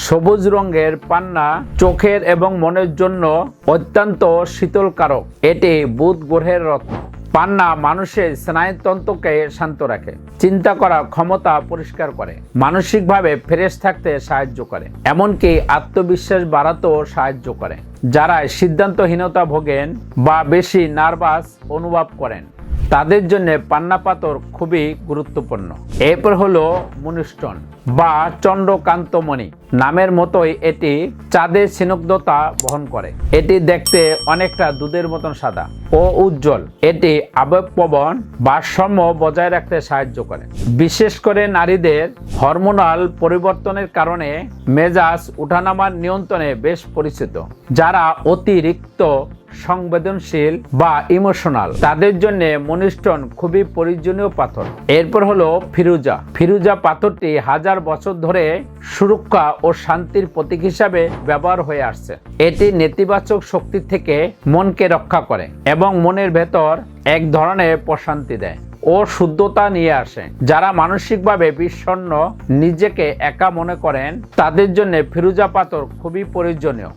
সবুজ রঙের পান্না চোখের এবং মনের জন্য অত্যন্ত শীতলকারক। এটি বুধ গ্রহের রত্ন। পান্না মানুষের স্নায়ুতন্ত্রকে শান্ত রাখে, চিন্তা করার ক্ষমতা পরিষ্কার করে, মানসিকভাবে ফ্রেশ থাকতে সাহায্য করে, এমনকি আত্মবিশ্বাস বাড়াতেও সাহায্য করে। যারা সিদ্ধান্তহীনতা ভোগেন বা বেশি নার্ভাস অনুভব করেন তাদের জন্য পান্না পাথর খুবই গুরুত্বপূর্ণ। এরপর হলো মুনস্টোন বা চন্দ্রকান্তমণি। নামের মতোই এটি চাঁদের স্নিগ্ধতা বহন করে। এটি দেখতে অনেকটা দুধের মতন সাদা ও উজ্জ্বল। এটি আবেগপ্রবণ ভারসাম্য বজায় রাখতে সাহায্য করে, বিশেষ করে নারীদের হরমোনাল পরিবর্তনের কারণে মেজাজ উঠানামার নিয়ন্ত্রণে বেশ পরিচিত। যারা অতিরিক্ত সংবেদনশীল বা ইমোশনাল তাদের জন্য মুনস্টোন খুবই প্রয়োজনীয় পাথর। এরপর হলো ফিরোজা। ফিরোজা পাথরটি হাজার বছর ধরে সুরক্ষা ও শান্তির প্রতীক হিসাবে ব্যবহার হয়ে আসছে। এটি নেতিবাচক শক্তি থেকে মনকে রক্ষা করে এবং মনের ভেতর এক ধরনের প্রশান্তি দেয় ও শুদ্ধতা নিয়ে আসে। যারা মানসিকভাবে বিষণ্ণ, নিজেকে একা মনে করেন তাদের জন্য ফিরোজা পাথর খুবই প্রয়োজনীয়।